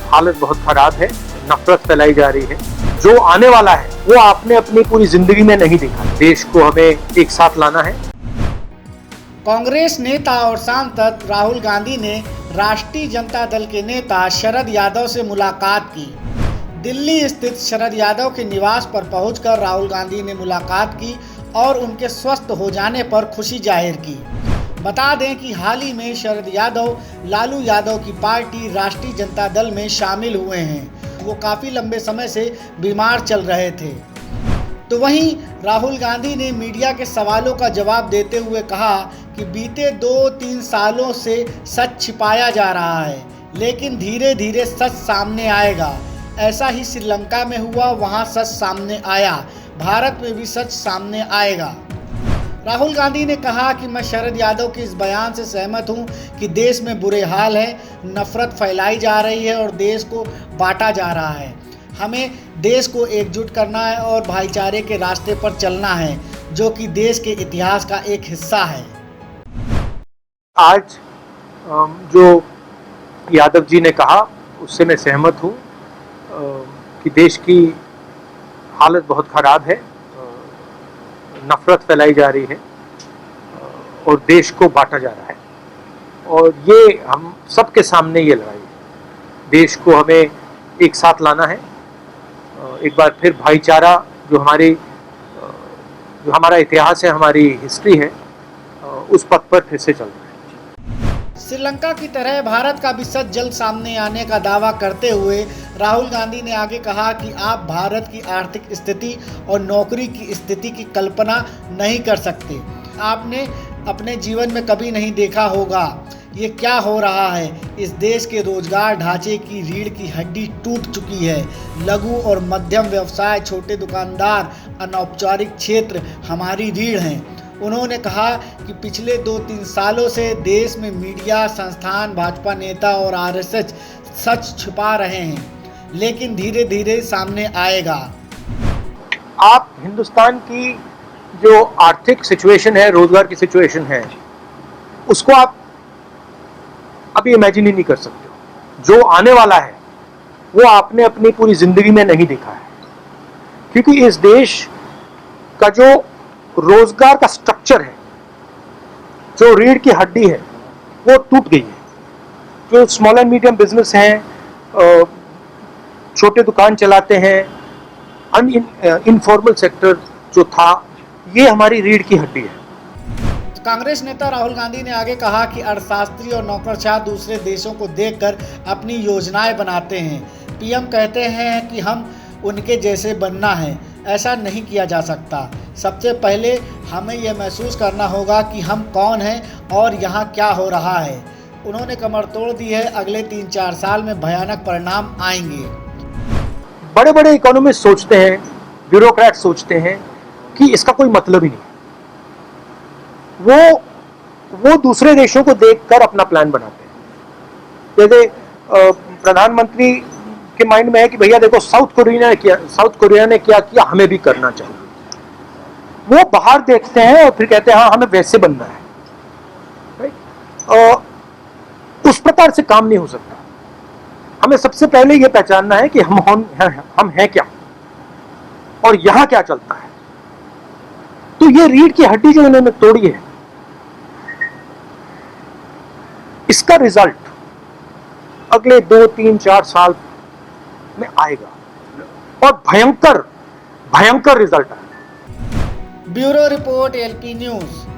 हालत बहुत खराब है, नफरत फैलाई जा रही है। जो आने वाला है वो आपने अपनी पूरी जिंदगी में नहीं देखा। देश को हमें एक साथ लाना है। कांग्रेस नेता और सांसद राहुल गांधी ने राष्ट्रीय जनता दल के नेता शरद यादव से मुलाकात की। दिल्ली स्थित शरद यादव के निवास पर पहुंचकर राहुल गांधी ने मुलाकात की और उनके स्वस्थ हो जाने पर खुशी जाहिर की। बता दें कि हाल ही में शरद यादव लालू यादव की पार्टी राष्ट्रीय जनता दल में शामिल हुए हैं। वो काफ़ी लंबे समय से बीमार चल रहे थे। तो वहीं राहुल गांधी ने मीडिया के सवालों का जवाब देते हुए कहा कि बीते 2-3 सालों से सच छिपाया जा रहा है, लेकिन धीरे धीरे सच सामने आएगा। ऐसा ही श्रीलंका में हुआ, वहां सच सामने आया, भारत में भी सच सामने आएगा। राहुल गांधी ने कहा कि मैं शरद यादव के इस बयान से सहमत हूं कि देश में बुरे हाल है, नफरत फैलाई जा रही है और देश को बांटा जा रहा है। हमें देश को एकजुट करना है और भाईचारे के रास्ते पर चलना है, जो कि देश के इतिहास का एक हिस्सा है। आज जो यादव जी ने कहा उससे मैं सहमत हूँ कि देश की हालत बहुत ख़राब है, नफरत फैलाई जा रही है और देश को बांटा जा रहा है। और ये हम सबके सामने ये लड़ाई है। देश को हमें एक साथ लाना है। एक बार फिर भाईचारा जो हमारा इतिहास है, हमारी हिस्ट्री है, उस पथ पर फिर से चल रहा है। श्रीलंका की तरह भारत का भी सच जल्द सामने आने का दावा करते हुए राहुल गांधी ने आगे कहा कि आप भारत की आर्थिक स्थिति और नौकरी की स्थिति की कल्पना नहीं कर सकते। आपने अपने जीवन में कभी नहीं देखा होगा ये क्या हो रहा है। इस देश के रोजगार ढांचे की रीढ़ की हड्डी टूट चुकी है। लघु और मध्यम व्यवसाय, छोटे दुकानदार, अनौपचारिक क्षेत्र हमारी रीढ़ हैं। उन्होंने कहा कि पिछले 2-3 सालों से देश में मीडिया, संस्थान, भाजपा नेता और आरएसएस सच छुपा रहे हैं, लेकिन धीरे धीरे सामने आएगा। आप हिंदुस्तान की जो आर्थिक सिचुएशन है, रोजगार की सिचुएशन है, उसको आप अभी इमेजिन ही नहीं कर सकते हो। जो आने वाला है वो आपने अपनी पूरी जिंदगी में नहीं देखा है, क्योंकि इस देश का जो रोजगार का स्ट्रक्चर है, जो रीढ़ की हड्डी है, वो टूट गई है। जो स्मॉल एंड मीडियम बिजनेस हैं, छोटे दुकान चलाते हैं, इनफॉर्मल सेक्टर जो था, ये हमारी रीढ़ की हड्डी है। कांग्रेस नेता राहुल गांधी ने आगे कहा कि अर्थशास्त्री और नौकरशाह दूसरे देशों को देखकर अपनी योजनाएं बनाते हैं। पीएम कहते हैं कि हम उनके जैसे बनना है। ऐसा नहीं किया जा सकता। सबसे पहले हमें यह महसूस करना होगा कि हम कौन हैं और यहाँ क्या हो रहा है। उन्होंने कमर तोड़ दी है। अगले 3-4 साल में भयानक परिणाम आएंगे। बड़े बड़े इकोनॉमिस्ट सोचते हैं, ब्यूरोक्रेट सोचते हैं कि इसका कोई मतलब ही नहीं। वो दूसरे देशों को देखकर अपना प्लान बनाते हैं। जैसे प्रधानमंत्री के माइंड में है कि भैया देखो साउथ कोरिया ने क्या किया, हमें भी करना चाहिए। वो बाहर देखते हैं और फिर कहते हैं हाँ हमें वैसे बनना है। उस प्रकार से काम नहीं हो सकता। हमें सबसे पहले ये पहचानना है कि हम हैं क्या और यहां क्या चलता है। तो ये रीढ़ की हड्डी जो इन्होंने तोड़ी है, इसका रिजल्ट अगले 2-3-4 साल में आएगा और भयंकर रिजल्ट आएगा। Bureau report, LP news.